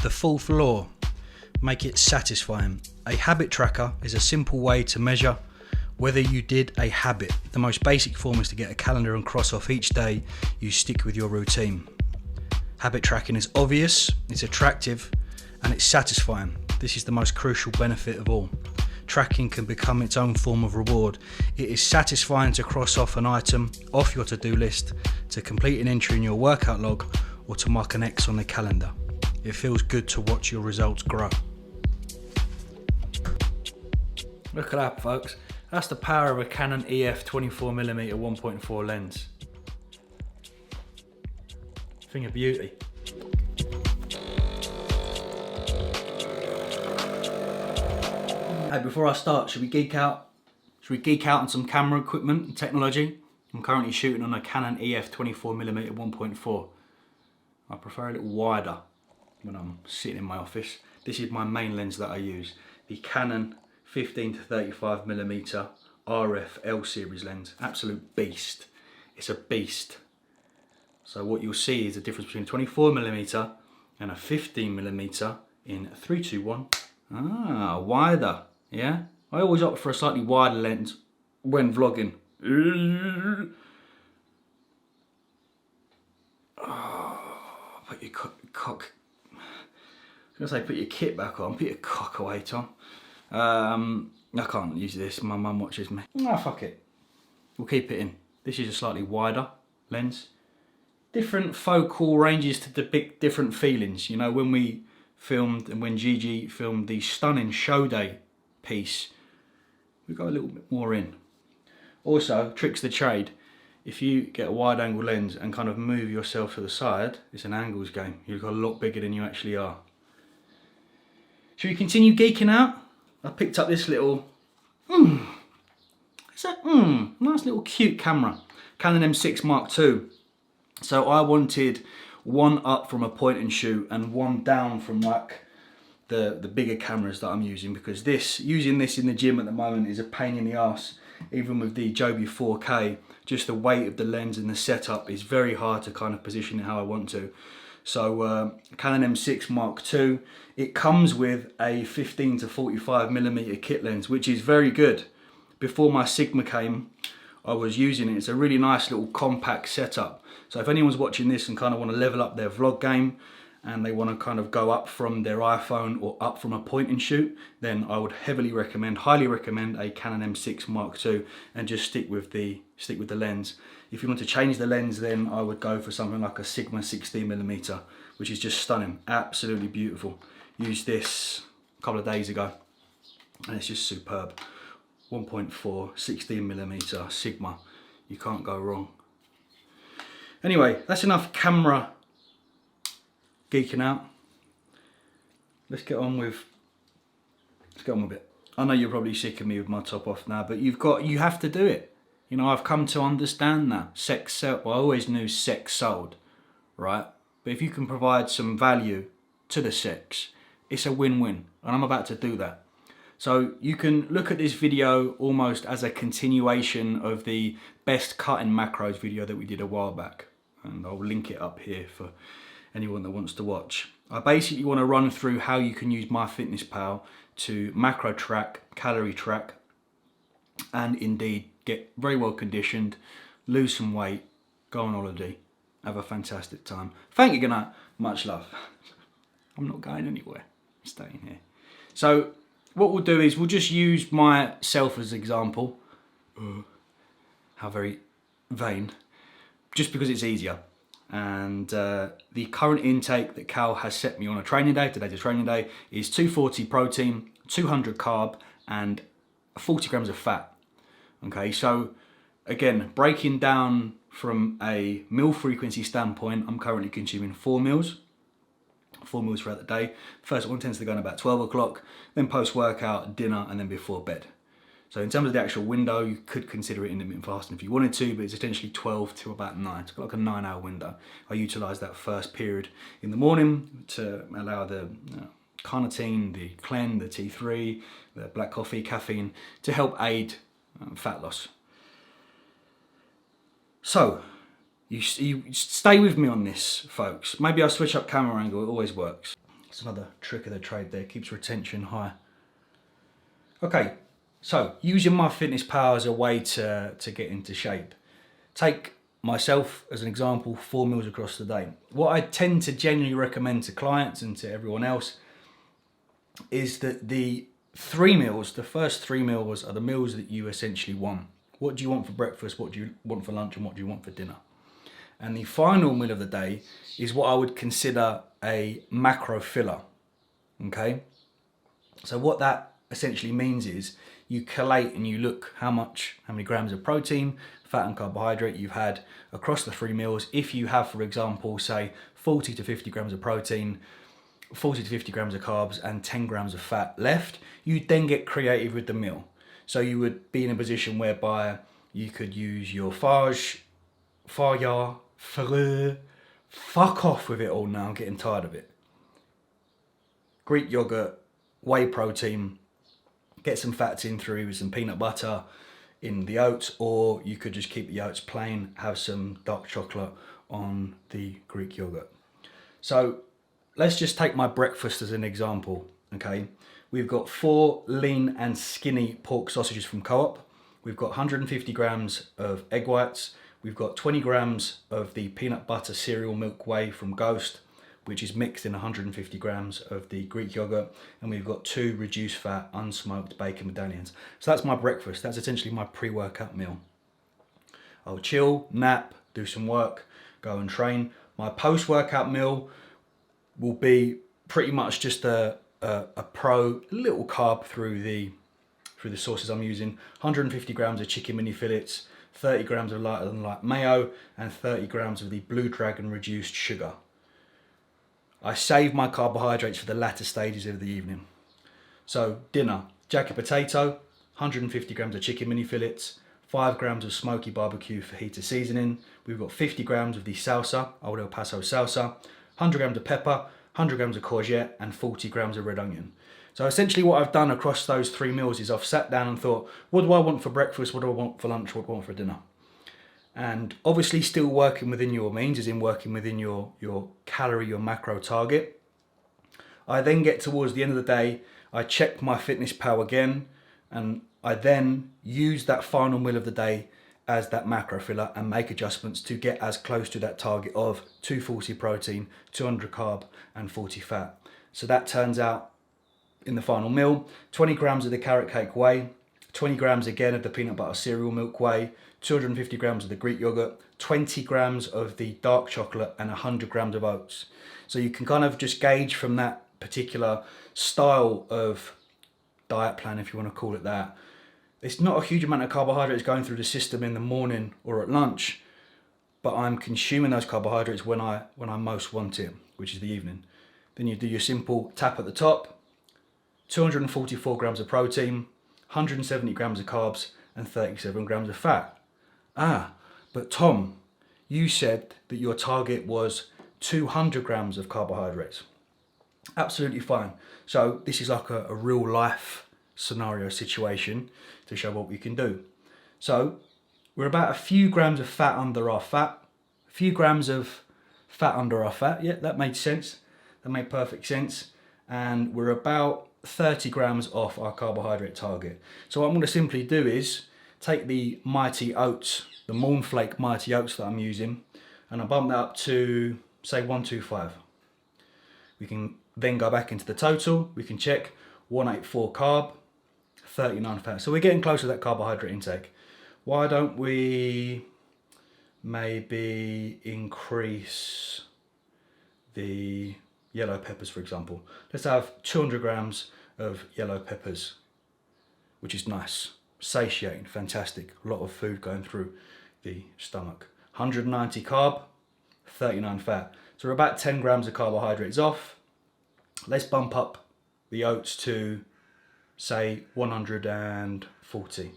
The fourth law, make it satisfying. A habit tracker is a simple way to measure whether you did a habit. The most basic form is to get a calendar and cross off each day you stick with your routine. Habit tracking is obvious, it's attractive, and it's satisfying. This is the most crucial benefit of all. Tracking can become its own form of reward. It is satisfying to cross off an item off your to-do list, to complete an entry in your workout log, or to mark an X on the calendar. It feels good to watch your results grow. Look at that, folks. That's the power of a Canon EF 24mm 1.4 lens. Thing of beauty. Hey, before I start, should we geek out? Should we geek out on some camera equipment and technology? I'm currently shooting on a Canon EF 24mm 1.4. I prefer a little wider when I'm sitting in my office. This is my main lens that I use. The Canon 15 to 35mm RF L series lens. Absolute beast. It's a beast. So what you'll see is the difference between a 24mm and a 15mm in 321. Ah, wider. Yeah? I always opt for a slightly wider lens when vlogging. Oh, put your cock. I was gonna say put your kit back on, put your cock away, Tom. I can't use this, my mum watches me. Ah, fuck it. We'll keep it in. This is a slightly wider lens. Different focal ranges to depict different feelings. You know, when we filmed and when Gigi filmed the stunning show day piece, we got a little bit more in. Also, tricks of the trade. If you get a wide angle lens and kind of move yourself to the side, it's an angles game. You look a lot bigger than you actually are. Should we continue geeking out? I picked up this little, nice little cute camera. Canon M6 Mark II. So I wanted one up from a point and shoot and one down from like the bigger cameras that I'm using, because using this in the gym at the moment is a pain in the ass. Even with the Joby 4K, just the weight of the lens and the setup is very hard to kind of position it how I want to. So Canon M6 Mark II, it comes with a 15 to 45mm kit lens, which is very good. Before my Sigma came, I was using it. It's a really nice little compact setup. So if anyone's watching this and kind of want to level up their vlog game and they want to kind of go up from their iPhone or up from a point and shoot, then I would highly recommend a Canon M6 Mark II and just stick with the lens. If you want to change the lens, then I would go for something like a Sigma 16mm, which is just stunning, absolutely beautiful. Used this a couple of days ago and it's just superb. 1.4 16mm Sigma, you can't go wrong. Anyway, that's enough camera geeking out. Let's get on with it. I know you're probably sick of me with my top off now, but you have to do it. You know, I've come to understand that sex sold. Well, I always knew sex sold, right? But if you can provide some value to the sex, it's a win-win, and I'm about to do that. So you can look at this video almost as a continuation of the best cutting macros video that we did a while back, and I'll link it up here for anyone that wants to watch. I basically want to run through how you can use MyFitnessPal to macro track, calorie track, and indeed get very well conditioned, lose some weight, go on holiday, have a fantastic time. Thank you, good night, much love. I'm not going anywhere, I'm staying here. So what we'll do is we'll just use myself as an example. How very vain. Just because it's easier. And the current intake that Cal has set me on a training day, today's a training day, is 240 protein, 200 carb, and 40 grams of fat. Okay, so again, breaking down from a meal frequency standpoint, I'm currently consuming 4 meals throughout the day. First one tends to go in about 12 o'clock, then post-workout, dinner, and then before bed. So in terms of the actual window, you could consider it intermittent fasting if you wanted to, but it's essentially 12 to about 9. It's got like a 9-hour window. I utilise that first period in the morning to allow the carnitine, the clen, the T3, the black coffee, caffeine, to help aid fat loss. So you stay with me on this, folks. Maybe I'll switch up camera angle, it always works. It's another trick of the trade there, keeps retention high. Okay, so using MyFitnessPal as a way to get into shape. Take myself as an example, 4 meals across the day. What I tend to genuinely recommend to clients and to everyone else is that the 3 meals, the first 3 meals are the meals that you essentially want. What do you want for breakfast, what do you want for lunch, and what do you want for dinner? And the final meal of the day is what I would consider a macro filler, okay? So what that essentially means is you collate and you look how many grams of protein, fat and carbohydrate you've had across the 3 meals. If you have, for example, say 40 to 50 grams of protein, 40 to 50 grams of carbs and 10 grams of fat left, you then get creative with the meal. So you would be in a position whereby you could use your fuck off with it all now, I'm getting tired of it. Greek yogurt, whey protein, get some fats in through some peanut butter in the oats, or you could just keep the oats plain, have some dark chocolate on the Greek yogurt. So let's just take my breakfast as an example, okay? We've got 4 lean and skinny pork sausages from Co-op. We've got 150 grams of egg whites. We've got 20 grams of the peanut butter cereal milk whey from Ghost, which is mixed in 150 grams of the Greek yogurt. And we've got 2 reduced fat, unsmoked bacon medallions. So that's my breakfast. That's essentially my pre-workout meal. I'll chill, nap, do some work, go and train. My post-workout meal will be pretty much just a little carb through the sauces I'm using. 150 grams of chicken mini fillets, 30 grams of lighter than light mayo, and 30 grams of the Blue Dragon reduced sugar. I save my carbohydrates for the latter stages of the evening. So dinner, jacket potato, 150 grams of chicken mini fillets, 5 grams of smoky barbecue fajita seasoning. We've got 50 grams of the salsa, Old El Paso salsa, 100 grams of pepper, 100 grams of courgette, and 40 grams of red onion. So essentially what I've done across those 3 meals is I've sat down and thought, what do I want for breakfast, what do I want for lunch, what do I want for dinner? And obviously still working within your means, as in working within your calorie, your macro target. I then get towards the end of the day, I check MyFitnessPal again, and I then use that final meal of the day as that macro filler and make adjustments to get as close to that target of 240 protein, 200 carb, and 40 fat. So that turns out in the final meal, 20 grams of the carrot cake whey, 20 grams again of the peanut butter cereal milk whey, 250 grams of the Greek yogurt, 20 grams of the dark chocolate, and 100 grams of oats. So you can kind of just gauge from that particular style of diet plan, if you want to call it that. It's not a huge amount of carbohydrates going through the system in the morning or at lunch, but I'm consuming those carbohydrates when I most want it, which is the evening. Then you do your simple tap at the top, 244 grams of protein, 170 grams of carbs, and 37 grams of fat. But Tom, you said that your target was 200 grams of carbohydrates. Absolutely fine. So this is like a real life scenario situation to show what we can do. So we're about a few grams of fat under our fat, a few grams of fat under our fat. Yeah, that made sense. That made perfect sense. And we're about 30 grams off our carbohydrate target. So what I'm going to simply do is take the Mighty Oats, the Mornflake Mighty Oats that I'm using, and I bump that up to say 125. We can then go back into the total. We can check 184 carb, 39 fat. So we're getting close to that carbohydrate intake. Why don't we maybe increase the yellow peppers, for example? Let's have 200 grams of yellow peppers, which is nice, satiating, fantastic. A lot of food going through the stomach. 190 carb, 39 fat. So we're about 10 grams of carbohydrates off. Let's bump up the oats to say 140.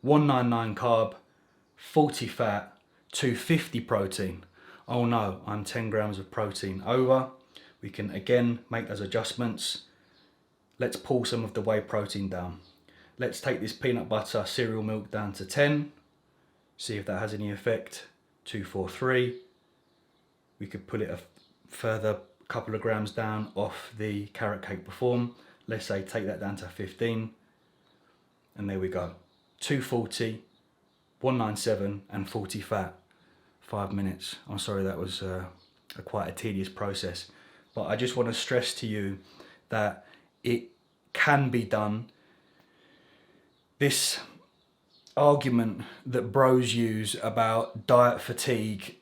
199 carb, 40 fat, 250 protein. Oh no, I'm 10 grams of protein over. We can again make those adjustments. Let's pull some of the whey protein down. Let's take this peanut butter cereal milk down to 10. See if that has any effect. 243. We could pull it further couple of grams down off the carrot cake perform. Let's say take that down to 15, and there we go. 240, 197 and 40 fat, 5 minutes. I'm sorry, that was quite a tedious process, but I just want to stress to you that it can be done. This argument that bros use about diet fatigue,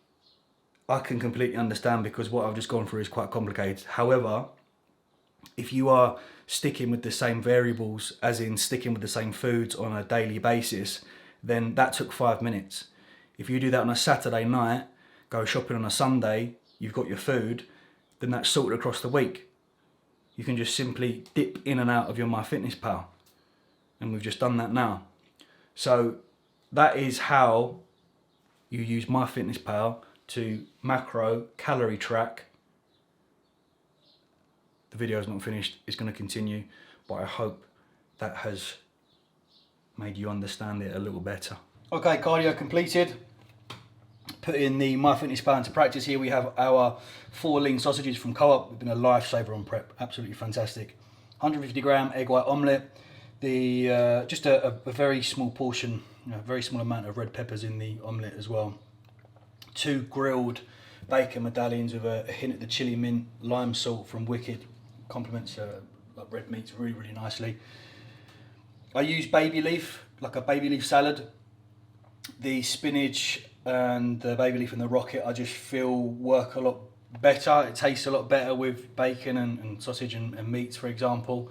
I can completely understand, because what I've just gone through is quite complicated. However, if you are sticking with the same variables, as in sticking with the same foods on a daily basis, then that took 5 minutes. If you do that on a Saturday night, go shopping on a Sunday, you've got your food, then that's sorted across the week. You can just simply dip in and out of your MyFitnessPal. And we've just done that now. So that is how you use MyFitnessPal to macro calorie track. The video is not finished, it's going to continue, but I hope that has made you understand it a little better. Okay, cardio completed. Putting the MyFitnessPal into practice. Here we have our 4 lean sausages from Co-op. They've been a lifesaver on prep, absolutely fantastic. 150 gram egg white omelette. Just a very small portion, very small amount of red peppers in the omelette as well. 2 grilled bacon medallions with a hint of the chili mint lime salt from Wicked. Complements like red meats really, really nicely. I use baby leaf, like a baby leaf salad. The spinach and the baby leaf and the rocket, I just feel work a lot better. It tastes a lot better with bacon and sausage and meats, for example.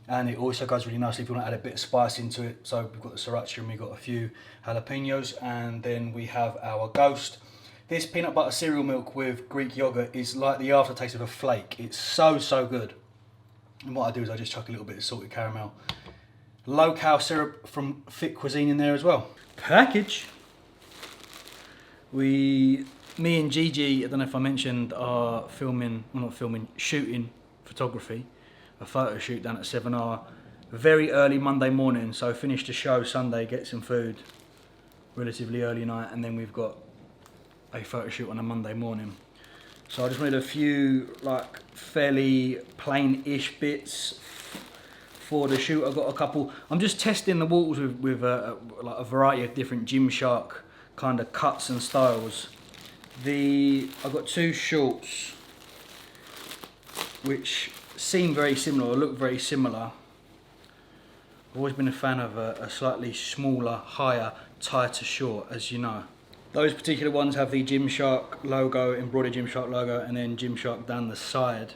And it also goes really nicely if you want to add a bit of spice into it. So we've got the sriracha and we've got a few jalapenos, and then we have our ghost. This peanut butter cereal milk with Greek yogurt is like the aftertaste of a flake. It's so, so good. And what I do is I just chuck a little bit of salted caramel. Low cal syrup from Fit Cuisine in there as well. Package. Me and Gigi, I don't know if I mentioned, are shooting photography. A photo shoot down at 7R. Very early Monday morning, so finish the show Sunday, get some food, relatively early night, and then we've got a photo shoot on a Monday morning. So I just made a few like fairly plain-ish bits for the shoot. I've got a couple. I'm just testing the waters with like a variety of different Gymshark kind of cuts and styles. I've got 2 shorts which seem very similar or look very similar. I've always been a fan of a slightly smaller, higher, tighter short, as you know. Those particular ones have the Gymshark logo, embroidered Gymshark logo, and then Gymshark down the side.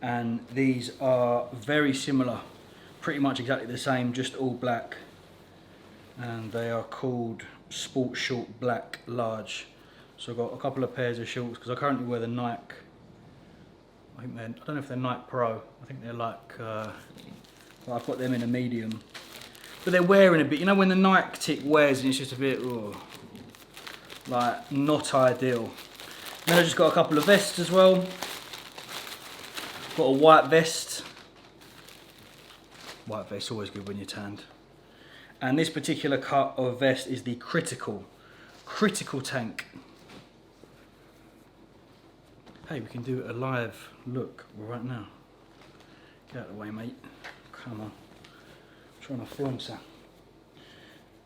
And these are very similar, pretty much exactly the same, just all black. And they are called Sport Short Black Large. So I've got a couple of pairs of shorts, because I currently wear the Nike, I don't know if they're Nike Pro, I think they're like, I've got them in a medium. But they're wearing a bit, you know when the Nike tick wears and it's just a bit, like not ideal. Then I just got a couple of vests as well. Got a white vest. White vest's always good when you're tanned. And this particular cut of vest is the critical tank. Hey, we can do a live look right now. Get out of the way, mate. Come on. I'm trying to film, sir.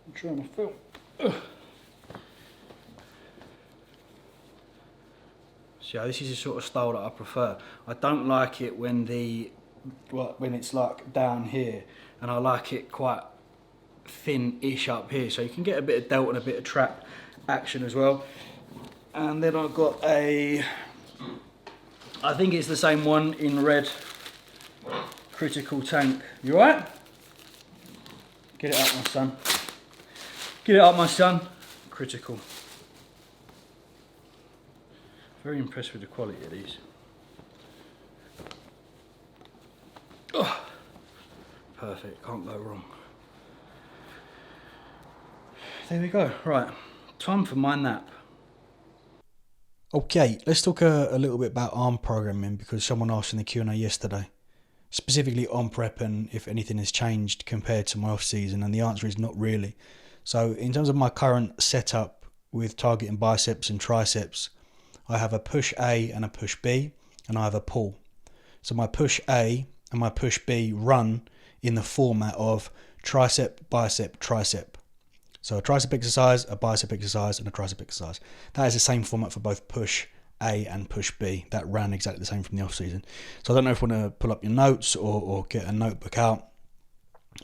I'm trying to film. Ugh. So yeah, this is the sort of style that I prefer. I don't like it when it's like down here, and I like it quite thin-ish up here, so you can get a bit of delt and a bit of trap action as well. And then I've got I think it's the same one in red, critical tank. You alright? Get it up, my son. Get it up, my son. Critical. Very impressed with the quality of these. Oh, perfect, can't go wrong. There we go, right, time for my nap. Okay, let's talk a little bit about arm programming, because someone asked in the Q&A yesterday, specifically on prep and if anything has changed compared to my off season, and the answer is not really. So in terms of my current setup with targeting biceps and triceps, I have a push A and a push B, and I have a pull. So my push A and my push B run in the format of tricep, bicep, tricep. So a tricep exercise, a bicep exercise, and a tricep exercise. That is the same format for both push A and push B. That ran exactly the same from the off season. So I don't know if you want to pull up your notes or get a notebook out,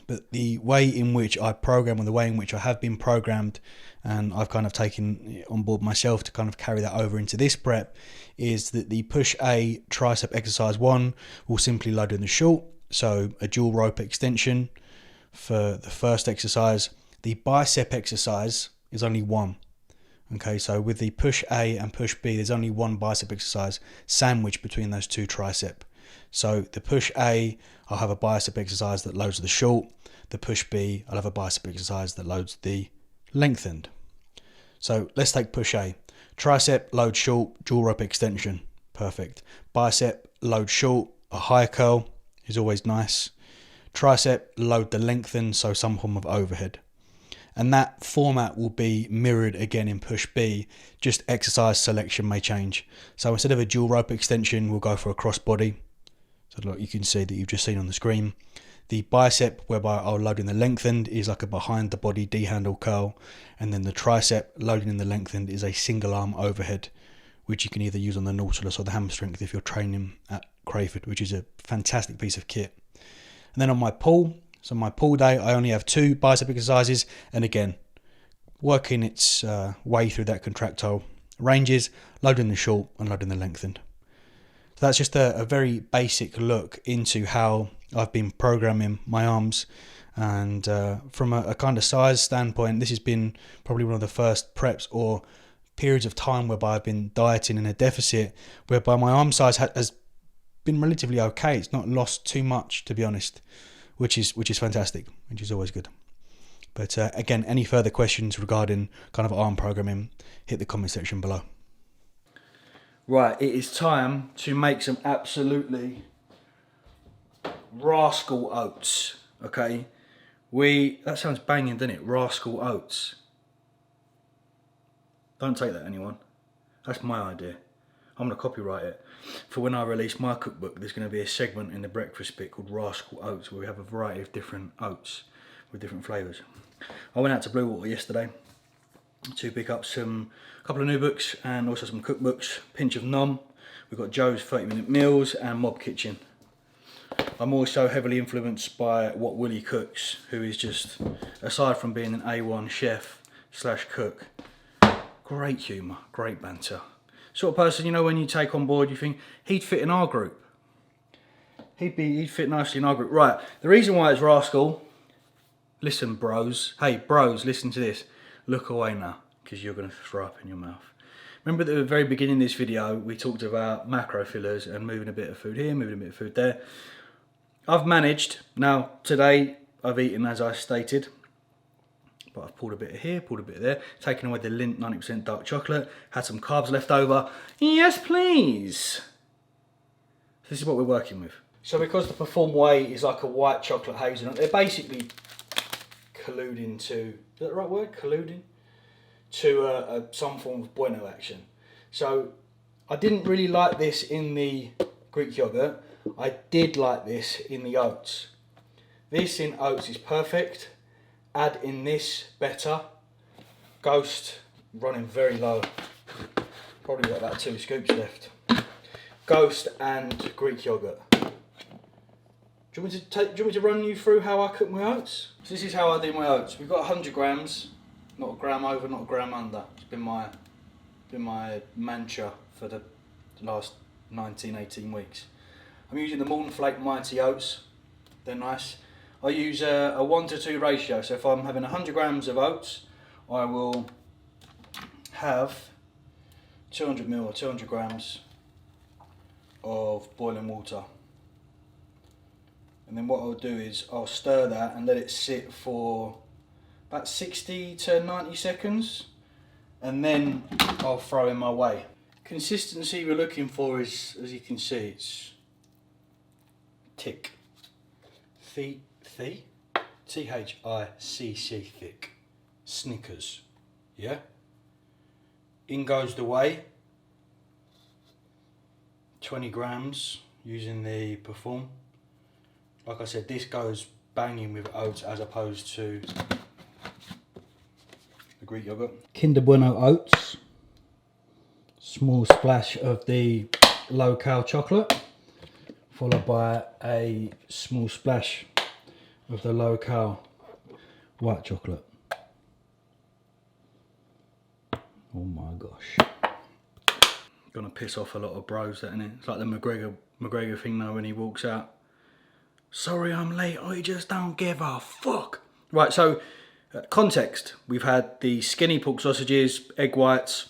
but the way in which I program, or the way in which I have been programmed, and I've kind of taken on board myself to kind of carry that over into this prep, is that the push A tricep exercise 1 will simply load in the short, so a dual rope extension for the first exercise. The bicep exercise is only one. Okay, so with the push A and push B, there's only one bicep exercise sandwiched between those two tricep. So the push A, I'll have a bicep exercise that loads the short. The push B, I'll have a bicep exercise that loads the lengthened. So let's take push A. Tricep, load short, dual rope extension. Perfect. Bicep, load short, a high curl is always nice. Tricep, load the lengthen, so some form of overhead. And that format will be mirrored again in push B, just exercise selection may change. So instead of a dual rope extension, we'll go for a cross body. So look, you can see that you've just seen on the screen. The bicep, whereby I'll load in the lengthened, is like a behind the body D-handle curl. And then the tricep, loading in the lengthened, is a single arm overhead, which you can either use on the Nautilus or the Hammer Strength if you're training at Crayford, which is a fantastic piece of kit. And then on my pull, so my pull day, I only have 2 bicep exercises, and again, working its way through that contractile ranges, loading the short and loading the lengthened. So that's just a very basic look into how I've been programming my arms, and from a kind of size standpoint, this has been probably one of the first preps or periods of time whereby I've been dieting in a deficit, whereby my arm size has been relatively okay. It's not lost too much, to be honest, which is fantastic, which is always good. But again, any further questions regarding kind of arm programming, hit the comment section below. Right, it is time to make some absolutely Rascal oats, okay? That sounds banging, doesn't it? Rascal oats. Don't take that, anyone. That's my idea. I'm going to copyright it. For when I release my cookbook, there's going to be a segment in the breakfast bit called Rascal Oats, where we have a variety of different oats with different flavours. I went out to Blue Water yesterday to pick up a couple of new books and also some cookbooks. Pinch of Nom. We've got Joe's 30-minute meals and Mob Kitchen. I'm also heavily influenced by What Willie Cooks, who is just, aside from being an A1 chef / cook, great humour, great banter. Sort of person, you know, when you take on board, you think he'd fit in our group. He'd fit nicely in our group. Right, the reason why it's Rascal, listen bros, hey bros, listen to this. Look away now, because you're going to throw up in your mouth. Remember at the very beginning of this video, we talked about macro fillers and moving a bit of food here, moving a bit of food there. I've managed, now today I've eaten as I stated, but I've pulled a bit of here, pulled a bit of there, taken away the Lindt 90% dark chocolate, had some carbs left over. Yes, please. This is what we're working with. So because the Perform Whey is like a white chocolate hazelnut, they're basically colluding to, is that the right word? Colluding? To some form of bueno action. So I didn't really like this in the Greek yogurt. I did like this in the oats. This in oats is perfect. Add in this better. Ghost running very low. Probably got about 2 scoops left. Ghost and Greek yogurt. Do you want me to run you through how I cook my oats? So this is how I do my oats. We've got 100 grams, not a gram over, not a gram under. It's been my mantra for the last 19, 18 weeks. I'm using the Morton Flake Mighty Oats. They're nice. I use a 1-to-2 ratio, so if I'm having 100 grams of oats, I will have 200 ml or 200 grams of boiling water. And then what I'll do is I'll stir that and let it sit for about 60 to 90 seconds, and then I'll throw in my whey. Consistency we're looking for is, as you can see, it's thick. T-H-I-C-C, thick. Snickers, yeah? In goes the whey, 20 grams using the Perform. Like I said, this goes banging with oats as opposed to the Greek yogurt. Kinder Bueno oats. Small splash of the low-cal chocolate, followed by a small splash of the low-cal white chocolate. Oh my gosh. Gonna piss off a lot of bros, that innit? It's like the McGregor thing though when he walks out. Sorry I'm late, I just don't give a fuck. Right, so context. We've had the skinny pork sausages, egg whites,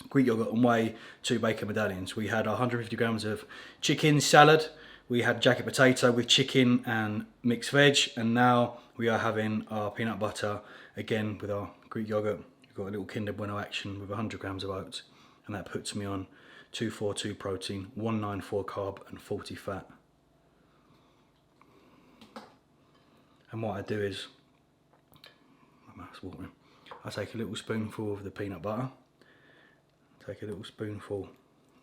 Greek yogurt and whey, 2 bacon medallions. We had 150 grams of chicken salad. We had jacket potato with chicken and mixed veg. And now we are having our peanut butter again with our Greek yogurt. We've got a little Kinder Bueno action with 100 grams of oats. And that puts me on 242 protein, 194 carb and 40 fat. And what I do is, my mouth's watering. I take a little spoonful of the peanut butter. Take a little spoonful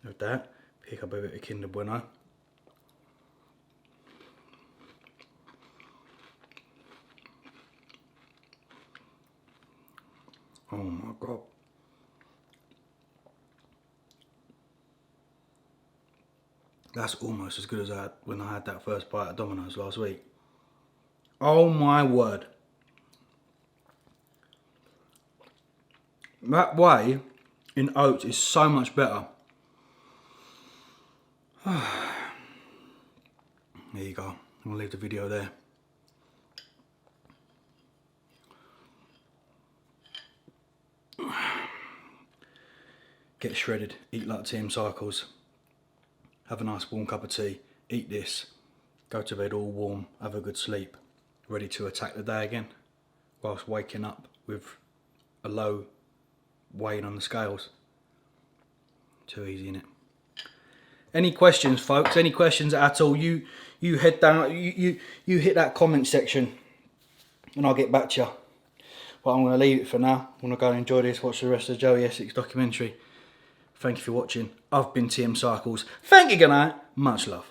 of that, pick up a bit of Kinder Bueno. Oh my God. That's almost as good as I had when I had that first bite at Domino's last week. Oh my word. That whey in oats is so much better. There you go. I'm gonna leave the video there. Get shredded, eat like TM Cycles, have a nice warm cup of tea, eat this, go to bed all warm, have a good sleep, ready to attack the day again, whilst waking up with a low weighing on the scales. Too easy, innit? Any questions, folks? Any questions at all? You head down, you hit that comment section and I'll get back to you. But I'm going to leave it for now. I'm going to go and enjoy this, watch the rest of the Joey Essex documentary. Thank you for watching. I've been TM Cycles. Thank you, good night. Much love.